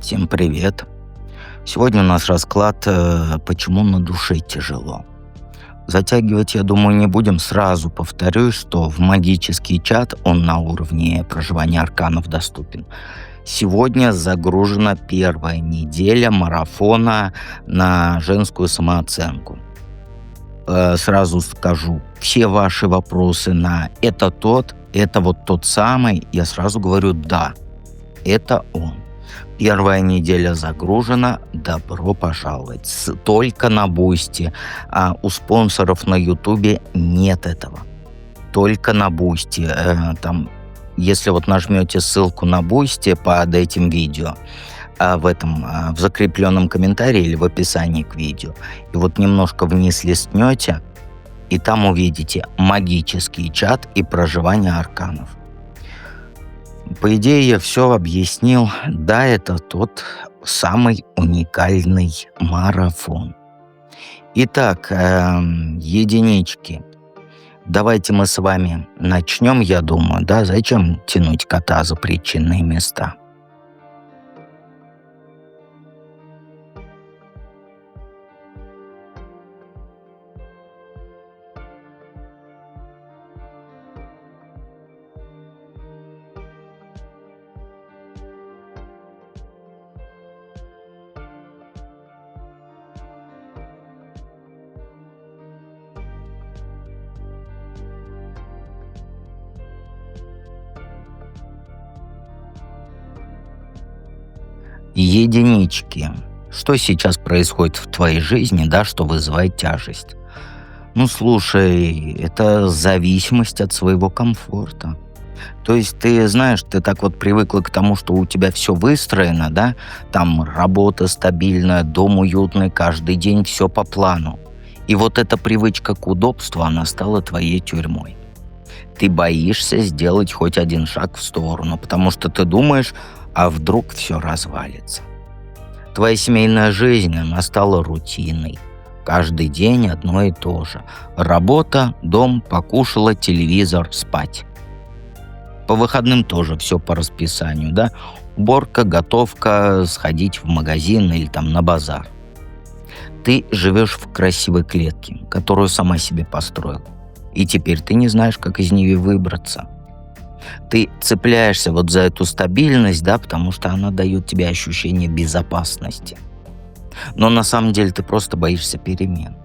Всем привет! Сегодня у нас расклад «Почему на душе тяжело?». Затягивать, я думаю, не будем. Сразу повторюсь, что в магический чат он на уровне проживания арканов доступен. Сегодня загружена первая неделя марафона на женскую самооценку. Сразу скажу, все ваши вопросы на это вот тот самый, я сразу говорю «да». Это он. Первая неделя загружена. Добро пожаловать. Только на Бусти. А у спонсоров на Ютубе нет этого. Только на Бусти. Если вот нажмете ссылку на Бусти под этим видео, в закрепленном комментарии или в описании к видео, и вот немножко вниз листнете, и там увидите магический чат и проживание арканов. По идее, я все объяснил. Да, это тот самый уникальный марафон. Итак, единички. Давайте мы с вами начнем, я думаю, да? Зачем тянуть кота за причинные места? Единички. Что сейчас происходит в твоей жизни, да, что вызывает тяжесть? Ну, слушай, это зависимость от своего комфорта. То есть ты знаешь, ты так вот привыкла к тому, что у тебя все выстроено, да? Там работа стабильная, дом уютный, каждый день все по плану. И вот эта привычка к удобству, она стала твоей тюрьмой. Ты боишься сделать хоть один шаг в сторону, потому что ты думаешь, а вдруг все развалится. Твоя семейная жизнь, она стала рутиной. Каждый день одно и то же. Работа, дом, покушала, телевизор, спать. По выходным тоже все по расписанию, да? Уборка, готовка, сходить в магазин или там на базар. Ты живешь в красивой клетке, которую сама себе построил. И теперь ты не знаешь, как из нее выбраться. Ты цепляешься вот за эту стабильность, да, потому что она дает тебе ощущение безопасности. Но на самом деле ты просто боишься перемен.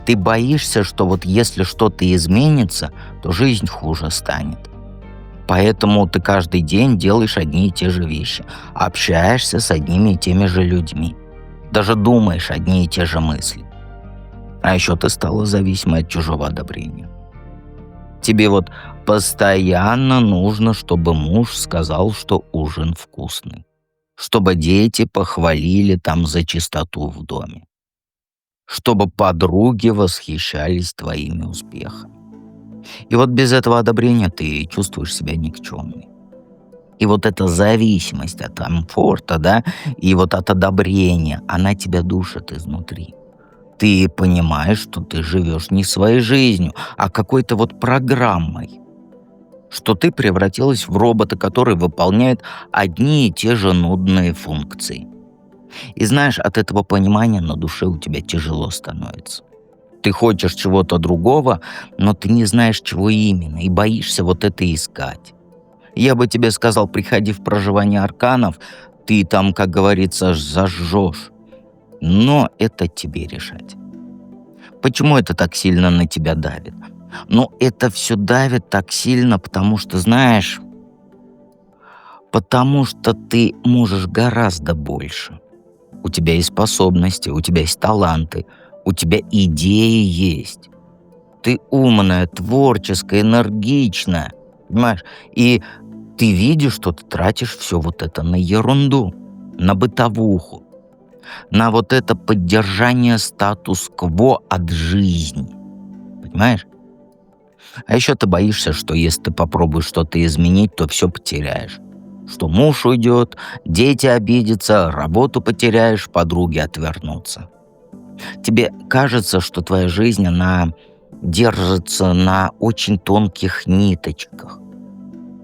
Ты боишься, что вот если что-то изменится, то жизнь хуже станет. Поэтому ты каждый день делаешь одни и те же вещи, общаешься с одними и теми же людьми, даже думаешь одни и те же мысли. А еще ты стала зависимой от чужого одобрения. Тебе вот постоянно нужно, чтобы муж сказал, что ужин вкусный. Чтобы дети похвалили там за чистоту в доме. Чтобы подруги восхищались твоими успехами. И вот без этого одобрения ты чувствуешь себя никчемной. И вот эта зависимость от комфорта, да, и вот от одобрения, она тебя душит изнутри. Ты понимаешь, что ты живешь не своей жизнью, а какой-то вот программой. Что ты превратилась в робота, который выполняет одни и те же нудные функции. И знаешь, от этого понимания на душе у тебя тяжело становится. Ты хочешь чего-то другого, но ты не знаешь, чего именно, и боишься вот это искать. Я бы тебе сказал, приходи в проживание арканов, ты там, как говорится, зажжешь. Но это тебе решать. Почему это так сильно на тебя давит? Ну, это все давит так сильно, потому что, знаешь, потому что ты можешь гораздо больше. У тебя есть способности, у тебя есть таланты, у тебя идеи есть. Ты умная, творческая, энергичная, понимаешь? И ты видишь, что ты тратишь все вот это на ерунду, на бытовуху, на вот это поддержание статус-кво от жизни. Понимаешь? А еще ты боишься, что если ты попробуешь что-то изменить, то все потеряешь. Что муж уйдет, дети обидятся, работу потеряешь, подруги отвернутся. Тебе кажется, что твоя жизнь, она держится на очень тонких ниточках.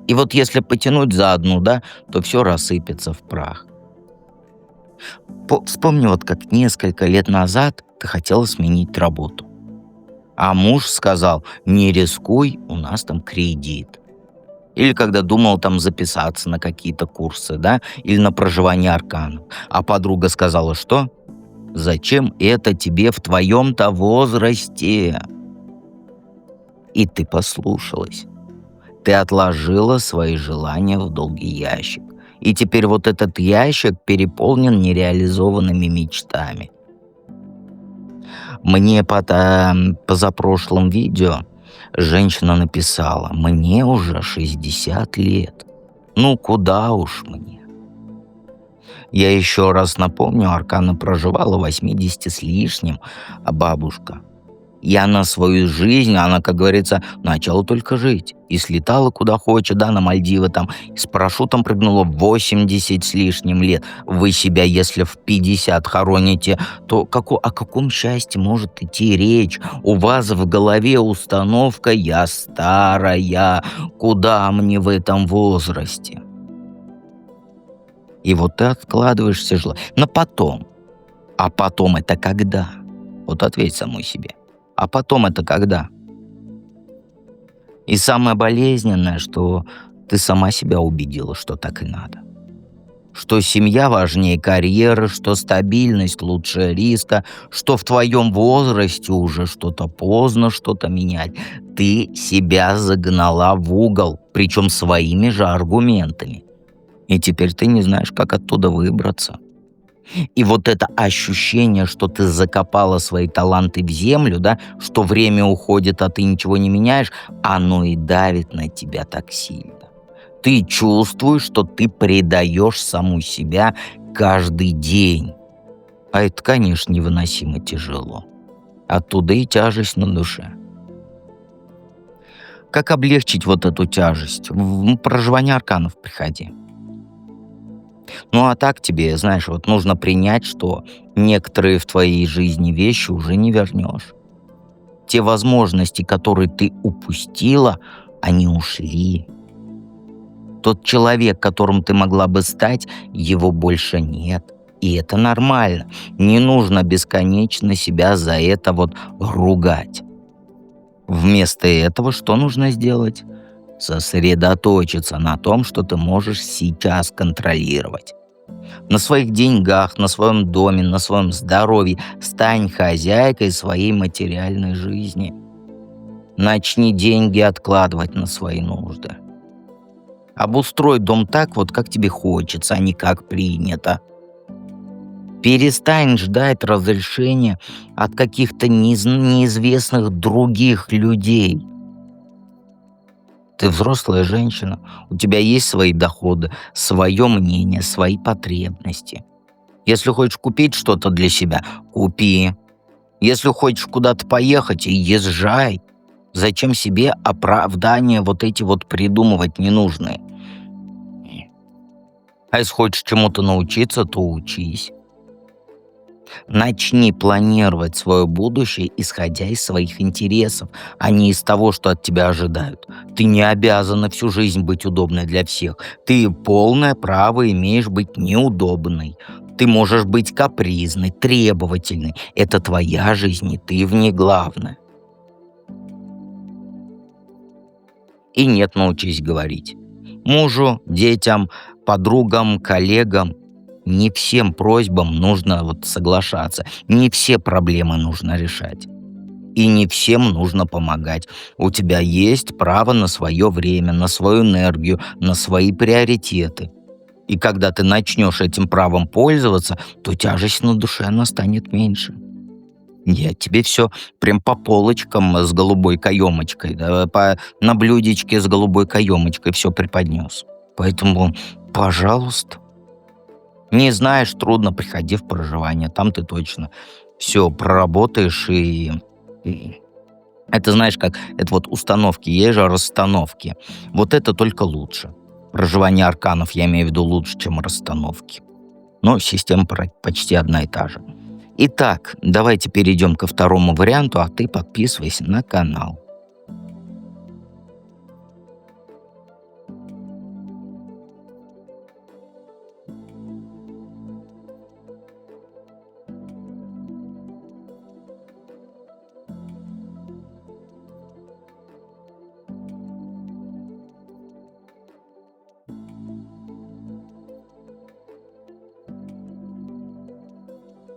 И вот если потянуть за одну, да, то все рассыпется в прах. Вспомни, вот как несколько лет назад ты хотела сменить работу, а муж сказал: «Не рискуй, у нас там кредит». Или когда думал там записаться на какие-то курсы, да, или на проживание арканов, а подруга сказала что? «Зачем это тебе в твоем-то возрасте?» И ты послушалась. Ты отложила свои желания в долгий ящик. И теперь вот этот ящик переполнен нереализованными мечтами. Мне под позапрошлым видео женщина написала: «Мне уже 60 лет. Ну куда уж мне». Я еще раз напомню, Аркана проживала 80 с лишним, а бабушка. И она свою жизнь, она, как говорится, начала только жить. И слетала куда хочет, да, на Мальдивы там, и с парашютом прыгнула в 80 с лишним лет. Вы себя, если в 50 хороните, то о каком счастье может идти речь? У вас в голове установка «я старая, куда мне в этом возрасте?» И вот ты откладываешь все на потом. А потом это когда? Вот ответь самой себе. А потом это когда? И самое болезненное, что ты сама себя убедила, что так и надо. Что семья важнее карьеры, что стабильность лучше риска, что в твоем возрасте уже что-то поздно, что-то менять. Ты себя загнала в угол, причем своими же аргументами. И теперь ты не знаешь, как оттуда выбраться. И вот это ощущение, что ты закопала свои таланты в землю, да, что время уходит, а ты ничего не меняешь, оно и давит на тебя так сильно. Ты чувствуешь, что ты предаешь саму себя каждый день. А это, конечно, невыносимо тяжело. Оттуда и тяжесть на душе. Как облегчить вот эту тяжесть? В проживание арканов приходи. Ну, а так тебе, знаешь, вот нужно принять, что некоторые в твоей жизни вещи уже не вернешь. Те возможности, которые ты упустила, они ушли. Тот человек, которым ты могла бы стать, его больше нет. И это нормально. Не нужно бесконечно себя за это вот ругать. Вместо этого что нужно сделать? Сосредоточиться на том, что ты можешь сейчас контролировать. На своих деньгах, на своем доме, на своем здоровье. Стань хозяйкой своей материальной жизни. Начни деньги откладывать на свои нужды. Обустрой дом так, вот как тебе хочется, а не как принято. Перестань ждать разрешения от каких-то неизвестных других людей. Ты взрослая женщина, у тебя есть свои доходы, свое мнение, свои потребности. Если хочешь купить что-то для себя, купи. Если хочешь куда-то поехать, езжай. Зачем себе оправдания вот эти вот придумывать ненужные? А если хочешь чему-то научиться, то учись. Начни планировать свое будущее, исходя из своих интересов, а не из того, что от тебя ожидают. Ты не обязана всю жизнь быть удобной для всех. Ты полное право имеешь быть неудобной. Ты можешь быть капризной, требовательной. Это твоя жизнь, и ты в ней главная. И нет, научись говорить. Мужу, детям, подругам, коллегам. Не всем просьбам нужно вот соглашаться. Не все проблемы нужно решать. И не всем нужно помогать. У тебя есть право на свое время, на свою энергию, на свои приоритеты. И когда ты начнешь этим правом пользоваться, то тяжесть на душе она станет меньше. Я тебе все прям по полочкам с голубой каемочкой, да, на блюдечке с голубой каемочкой все преподнес. Поэтому, пожалуйста, не знаешь, трудно, приходи в проживание. Там ты точно все проработаешь и это знаешь как, это вот установки, есть же расстановки. Вот это только лучше. Проживание арканов, я имею в виду, лучше, чем расстановки. Но система почти одна и та же. Итак, давайте перейдем ко второму варианту, а ты подписывайся на канал.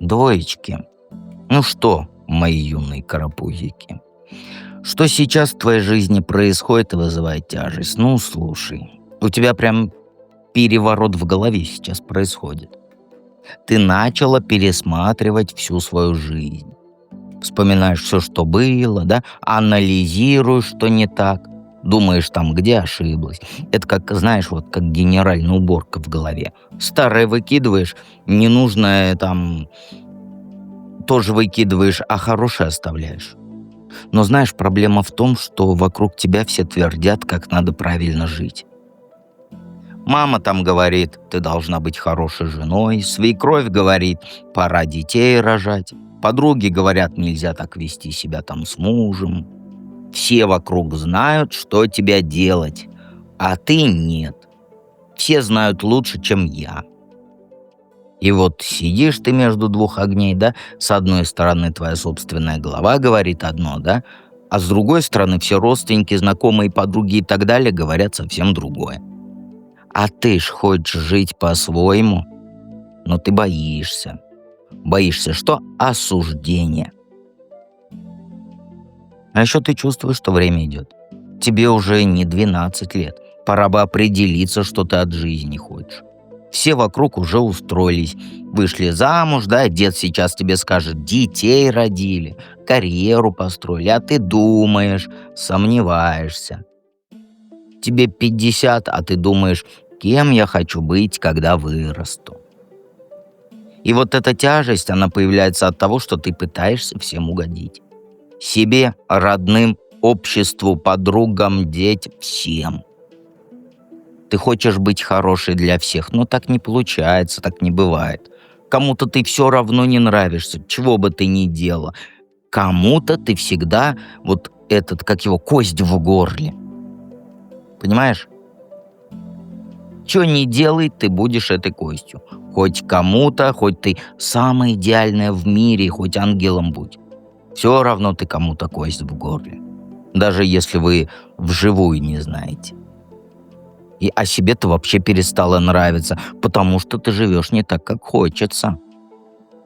Двоечки. Ну что, мои юные карапузики, что сейчас в твоей жизни происходит и вызывает тяжесть? Ну, слушай, у тебя прям переворот в голове сейчас происходит. Ты начала пересматривать всю свою жизнь. Вспоминаешь все, что было, да? Анализируешь, что не так. Думаешь там, где ошиблась. Это как, знаешь, вот как генеральная уборка в голове. Старое выкидываешь, ненужное там тоже выкидываешь, а хорошее оставляешь. Но знаешь, проблема в том, что вокруг тебя все твердят, как надо правильно жить. Мама там говорит, ты должна быть хорошей женой. Свекровь говорит, пора детей рожать. Подруги говорят, нельзя так вести себя там с мужем. Все вокруг знают, что тебе делать, а ты нет. Все знают лучше, чем я. И вот сидишь ты между двух огней, да? С одной стороны твоя собственная голова говорит одно, да? А с другой стороны все родственники, знакомые, подруги и так далее говорят совсем другое. А ты ж хочешь жить по-своему, но ты боишься. Боишься что? Осуждения. А еще ты чувствуешь, что время идет. Тебе уже не 12 лет. Пора бы определиться, что ты от жизни хочешь. Все вокруг уже устроились, вышли замуж, да, дед сейчас тебе скажет, детей родили, карьеру построили, а ты думаешь, сомневаешься. Тебе 50, а ты думаешь, кем я хочу быть, когда вырасту. И вот эта тяжесть, она появляется от того, что ты пытаешься всем угодить. Себе, родным, обществу, подругам, детям, всем. Ты хочешь быть хорошей для всех, но так не получается, так не бывает. Кому-то ты все равно не нравишься, чего бы ты ни делала. Кому-то ты всегда вот этот, как его, кость в горле. Понимаешь? Что ни делай, ты будешь этой костью. Хоть кому-то, хоть ты самая идеальная в мире, хоть ангелом будь. Все равно ты кому-то кость в горле. Даже если вы вживую не знаете. И о себе ты вообще перестала нравиться, потому что ты живешь не так, как хочется.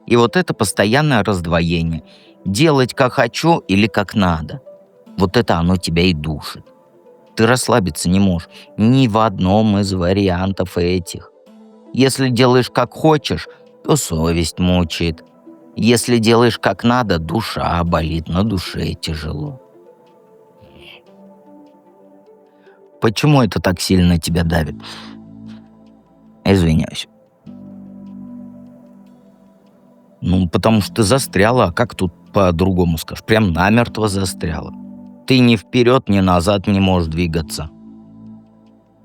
И вот это постоянное раздвоение. Делать как хочу или как надо. Вот это оно тебя и душит. Ты расслабиться не можешь ни в одном из вариантов этих. Если делаешь как хочешь, то совесть мучает. Если делаешь как надо, душа болит, на душе тяжело. Почему это так сильно тебя давит? Извиняюсь. Ну, потому что ты застряла, а как тут по-другому скажешь? Прям намертво застряла. Ты ни вперед, ни назад не можешь двигаться.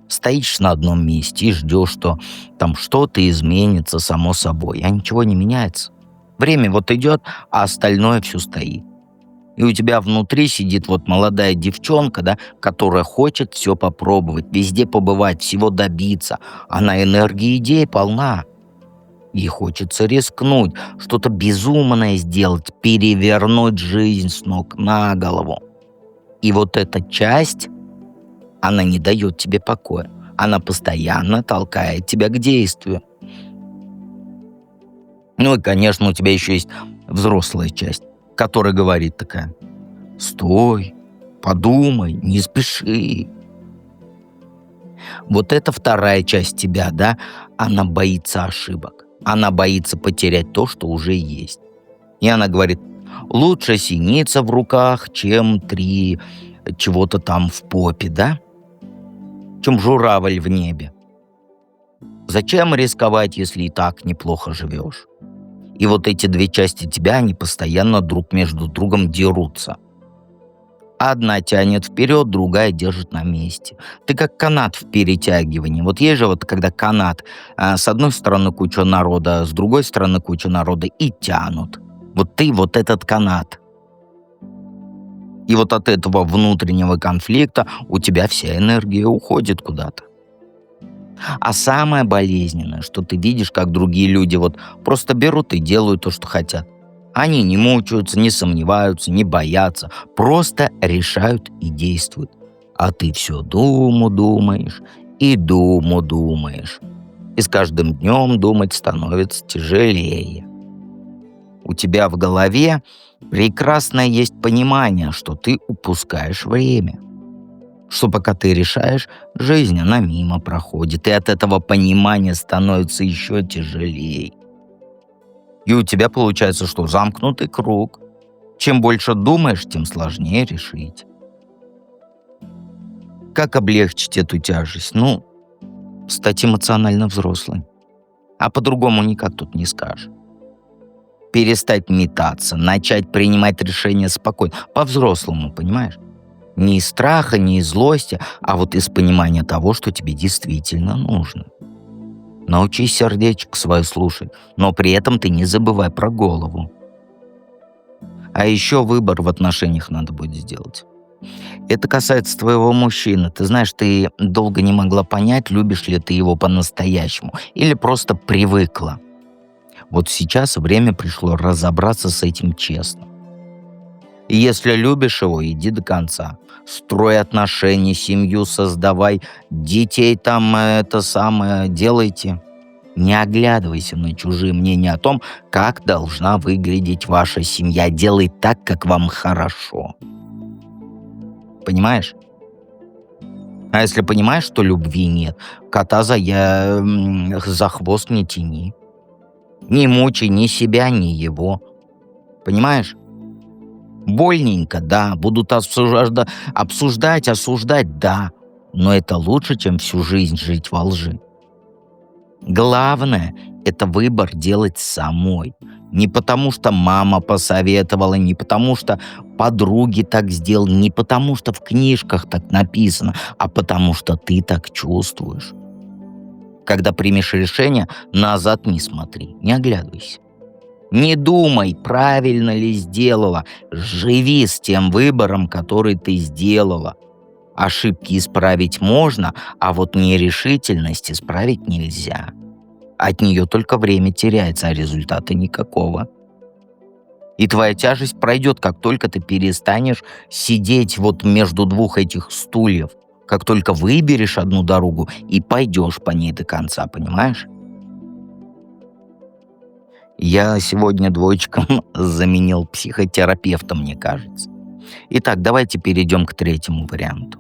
Стоишь на одном месте и ждешь, что там что-то изменится само собой, а ничего не меняется. Время вот идет, а остальное все стоит. И у тебя внутри сидит вот молодая девчонка, да, которая хочет все попробовать, везде побывать, всего добиться. Она энергии идей полна. Ей хочется рискнуть, что-то безумное сделать, перевернуть жизнь с ног на голову. И вот эта часть, она не дает тебе покоя. Она постоянно толкает тебя к действию. Ну и, конечно, у тебя еще есть взрослая часть, которая говорит такая: стой, подумай, не спеши. Вот это вторая часть тебя, да, она боится ошибок. Она боится потерять то, что уже есть. И она говорит: лучше синица в руках, чем 3 чего-то там в попе, да? Чем журавль в небе. Зачем рисковать, если и так неплохо живешь? И вот эти две части тебя, они постоянно друг между другом дерутся. Одна тянет вперед, другая держит на месте. Ты как канат в перетягивании. Вот есть же вот когда канат, с одной стороны куча народа, с другой стороны куча народа и тянут. Вот ты вот этот канат. И вот от этого внутреннего конфликта у тебя вся энергия уходит куда-то. А самое болезненное, что ты видишь, как другие люди вот просто берут и делают то, что хотят. Они не мучаются, не сомневаются, не боятся, просто решают и действуют. А ты все думу думаешь и думу думаешь. И с каждым днем думать становится тяжелее. У тебя в голове прекрасно есть понимание, что ты упускаешь время. Что пока ты решаешь, жизнь, она мимо проходит. И от этого понимания становится еще тяжелее. И у тебя получается, что замкнутый круг. Чем больше думаешь, тем сложнее решить. Как облегчить эту тяжесть? Ну, стать эмоционально взрослым. А по-другому никак тут не скажешь. Перестать метаться, начать принимать решения спокойно. По-взрослому, понимаешь? Не из страха, не из злости, а вот из понимания того, что тебе действительно нужно. Научись сердечко свое слушать, но при этом ты не забывай про голову. А еще выбор в отношениях надо будет сделать. Это касается твоего мужчины. Ты знаешь, ты долго не могла понять, любишь ли ты его по-настоящему или просто привыкла. Вот сейчас время пришло разобраться с этим честно. И если любишь его, иди до конца. Строй отношения, семью создавай, детей там это самое делайте. Не оглядывайся на чужие мнения о том, как должна выглядеть ваша семья. Делай так, как вам хорошо. Понимаешь? А если понимаешь, что любви нет, кота за хвост не тяни. Не мучай ни себя, ни его. Понимаешь? Больненько, да. Будут обсуждать, осуждать, да. Но это лучше, чем всю жизнь жить во лжи. Главное — это выбор делать самой. Не потому, что мама посоветовала, не потому, что подруги так сделали, не потому, что в книжках так написано, а потому, что ты так чувствуешь. Когда примешь решение, назад не смотри, не оглядывайся. Не думай, правильно ли сделала. Живи с тем выбором, который ты сделала. Ошибки исправить можно, а вот нерешительность исправить нельзя. От нее только время теряется, а результата никакого. И твоя тяжесть пройдет, как только ты перестанешь сидеть вот между двух этих стульев. Как только выберешь одну дорогу и пойдешь по ней до конца, понимаешь? Я сегодня двоечкам заменил психотерапевта, мне кажется. Итак, давайте перейдем к третьему варианту.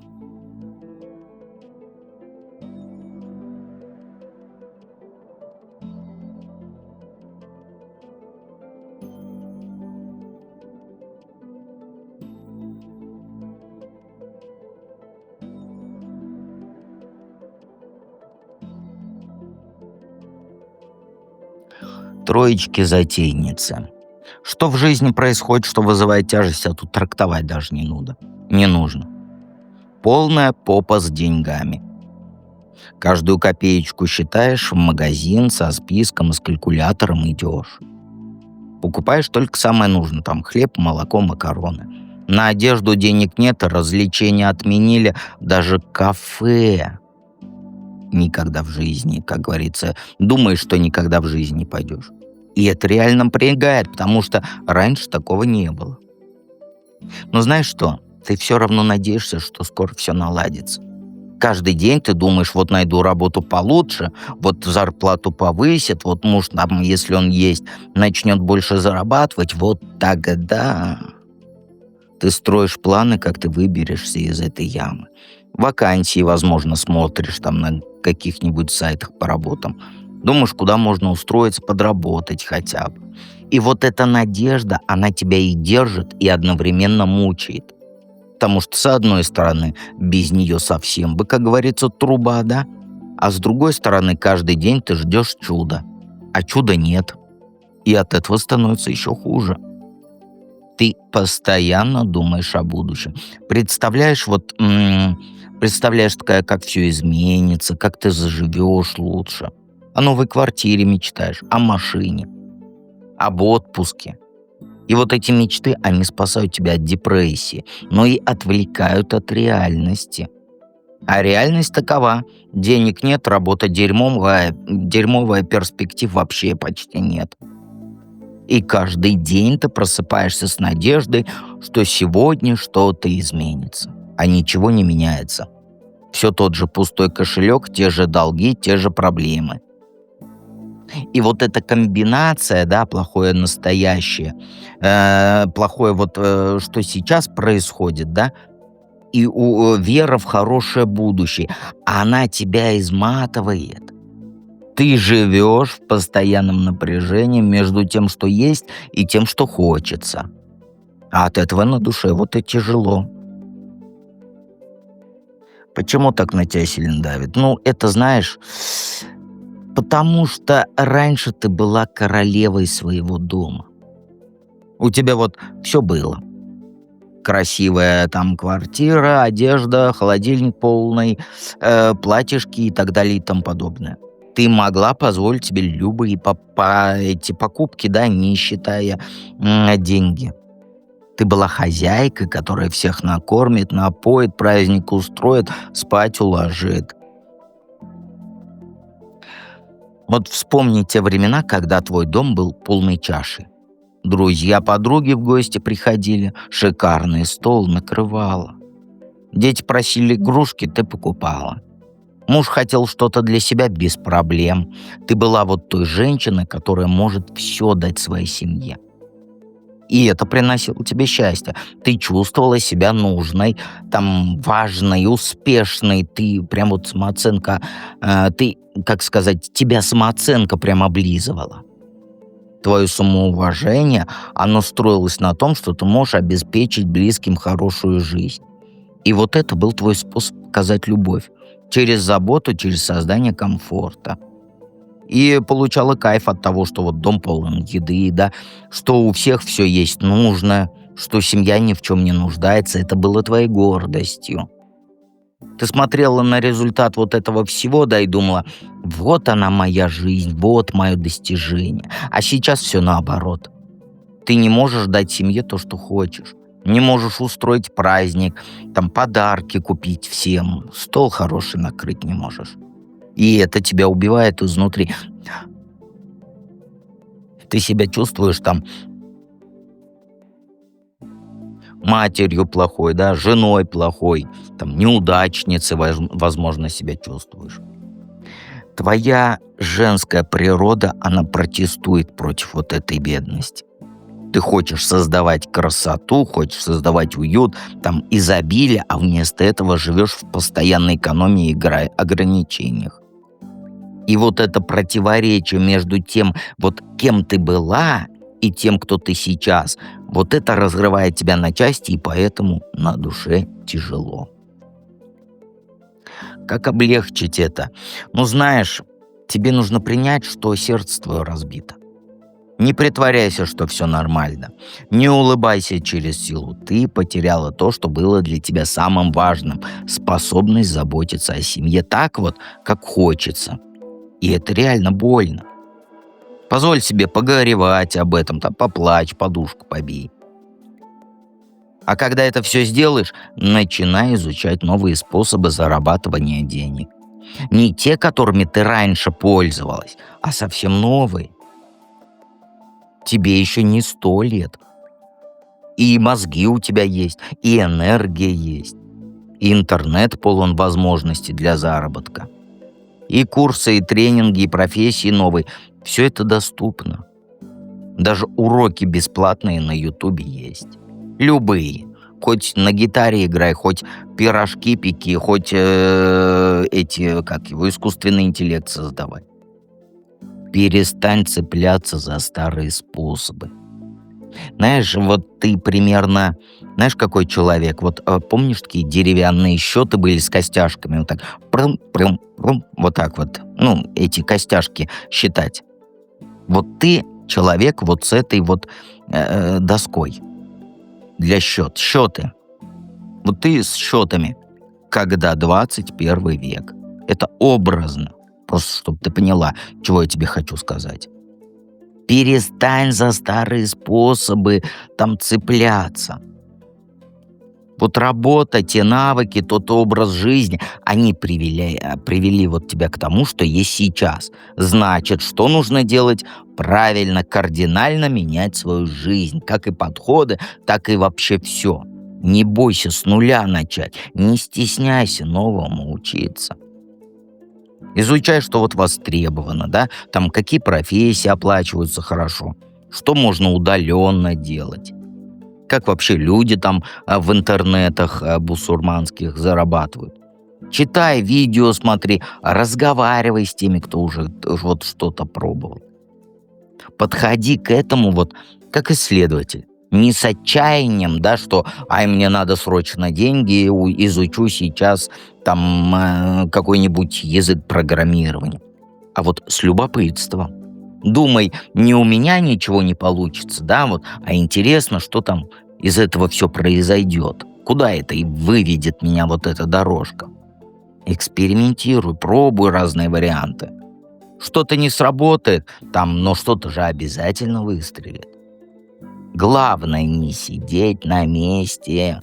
Троечки-затейницы. Что в жизни происходит, что вызывает тяжесть, а тут трактовать даже не нужно. Не нужно. Полная попа с деньгами. Каждую копеечку считаешь, в магазин со списком и с калькулятором идешь. Покупаешь только самое нужное, там хлеб, молоко, макароны. На одежду денег нет, развлечения отменили, даже кафе. Никогда в жизни, как говорится, думаешь, что никогда в жизни не пойдешь. И это реально напрягает, потому что раньше такого не было. Но знаешь что? Ты все равно надеешься, что скоро все наладится. Каждый день ты думаешь, вот найду работу получше, вот зарплату повысят, вот муж там, если он есть, начнет больше зарабатывать, вот тогда ты строишь планы, как ты выберешься из этой ямы. Вакансии, возможно, смотришь там на каких-нибудь сайтах по работам. Думаешь, куда можно устроиться, подработать хотя бы. И вот эта надежда, она тебя и держит, и одновременно мучает. Потому что, с одной стороны, без нее совсем бы, как говорится, труба, да? А с другой стороны, каждый день ты ждешь чуда. А чуда нет. И от этого становится еще хуже. Ты постоянно думаешь о будущем. Представляешь такая, как все изменится, как ты заживешь лучше. О новой квартире мечтаешь, о машине, об отпуске. И вот эти мечты, они спасают тебя от депрессии, но и отвлекают от реальности. А реальность такова. Денег нет, работа дерьмовая, перспектив вообще почти нет. И каждый день ты просыпаешься с надеждой, что сегодня что-то изменится. А ничего не меняется. Все тот же пустой кошелек, те же долги, те же проблемы. И вот эта комбинация, да, плохое настоящее, плохое вот, что сейчас происходит, да, и вера в хорошее будущее, она тебя изматывает. Ты живешь в постоянном напряжении между тем, что есть, и тем, что хочется. А от этого на душе вот и тяжело. Почему так на тебя сильно давит? Ну, это знаешь, потому что раньше ты была королевой своего дома. У тебя вот все было. Красивая там квартира, одежда, холодильник полный, платьишки и так далее и тому подобное. Ты могла позволить себе любые эти покупки, да, не считая деньги. Ты была хозяйкой, которая всех накормит, напоит, праздник устроит, спать уложит. Вот вспомни те времена, когда твой дом был полной чашей. Друзья, подруги в гости приходили, шикарный стол накрывала. Дети просили игрушки, ты покупала. Муж хотел что-то для себя без проблем. Ты была вот той женщиной, которая может все дать своей семье. И это приносило тебе счастье. Ты чувствовала себя нужной, там, важной, успешной. Ты прям вот самооценка, ты, как сказать, тебя самооценка прям облизывала. Твое самоуважение, оно строилось на том, что ты можешь обеспечить близким хорошую жизнь. И вот это был твой способ показать любовь. Через заботу, через создание комфорта. И получала кайф от того, что вот дом полон еды, да, что у всех все есть нужное, что семья ни в чем не нуждается. Это было твоей гордостью. Ты смотрела на результат вот этого всего, да, и думала, вот она моя жизнь, вот мое достижение. А сейчас все наоборот. Ты не можешь дать семье то, что хочешь. Не можешь устроить праздник, там подарки купить всем, стол хороший накрыть не можешь. И это тебя убивает изнутри. Ты себя чувствуешь там матерью плохой, да, женой плохой, там неудачницей, возможно, себя чувствуешь. Твоя женская природа, она протестует против вот этой бедности. Ты хочешь создавать красоту, хочешь создавать уют, там изобилие, а вместо этого живешь в постоянной экономии и ограничениях. И вот это противоречие между тем, вот кем ты была, и тем, кто ты сейчас, вот это разрывает тебя на части, и поэтому на душе тяжело. Как облегчить это? Ну, знаешь, тебе нужно принять, что сердце твое разбито. Не притворяйся, что все нормально. Не улыбайся через силу. Ты потеряла то, что было для тебя самым важным. Способность заботиться о семье так вот, как хочется. И это реально больно. Позволь себе погоревать об этом, там, поплачь, подушку побей. А когда это все сделаешь, начинай изучать новые способы зарабатывания денег. Не те, которыми ты раньше пользовалась, а совсем новые. Тебе еще не 100 лет. И мозги у тебя есть, и энергия есть. И интернет полон возможностей для заработка. И курсы, и тренинги, и профессии новые. Все это доступно. Даже уроки бесплатные на Ютубе есть. Любые. Хоть на гитаре играй, хоть пирожки пеки, хоть искусственный интеллект создавай. Перестань цепляться за старые способы. Знаешь, вот ты примерно... Знаешь, какой человек? Вот помнишь, такие деревянные счеты были с костяшками? Вот так. Прым, вот так вот. Ну, эти костяшки считать. Вот ты человек вот с этой вот доской для счеты. Вот ты с счетами. Когда 21 век. Это образно. Просто, чтобы ты поняла, чего я тебе хочу сказать. Перестань за старые способы там цепляться. Вот работа, те навыки, тот образ жизни, они привели вот тебя к тому, что есть сейчас. Значит, что нужно делать? Правильно, кардинально менять свою жизнь. Как и подходы, так и вообще все. Не бойся с нуля начать. Не стесняйся новому учиться. Изучай, что вот востребовано, да, там какие профессии оплачиваются хорошо, что можно удаленно делать, как вообще люди там в интернетах бусурманских зарабатывают. Читай, видео смотри, разговаривай с теми, кто уже вот что-то пробовал. Подходи к этому вот как исследователь. Не с отчаянием, да, что «ай, мне надо срочно деньги, изучу сейчас там какой-нибудь язык программирования». А вот с любопытством. Думай, не у меня ничего не получится, да, вот, а интересно, что там из этого все произойдет. Куда это и выведет меня вот эта дорожка. Экспериментируй, пробуй разные варианты. Что-то не сработает, там, но что-то же обязательно выстрелит. Главное не сидеть на месте.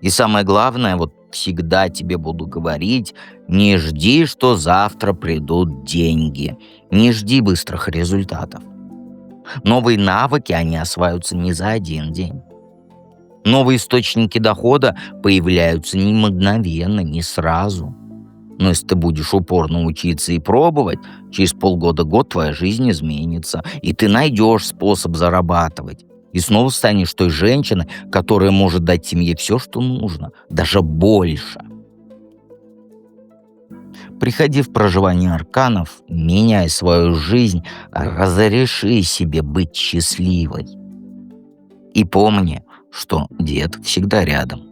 И самое главное, вот всегда тебе буду говорить, не жди, что завтра придут деньги. Не жди быстрых результатов. Новые навыки, они осваиваются не за один день. Новые источники дохода появляются не мгновенно, не сразу. Но если ты будешь упорно учиться и пробовать, через полгода-год твоя жизнь изменится, и ты найдешь способ зарабатывать. И снова станешь той женщиной, которая может дать семье все, что нужно, даже больше. Приходи в проживание арканов, меняй свою жизнь, разреши себе быть счастливой. И помни, что дед всегда рядом.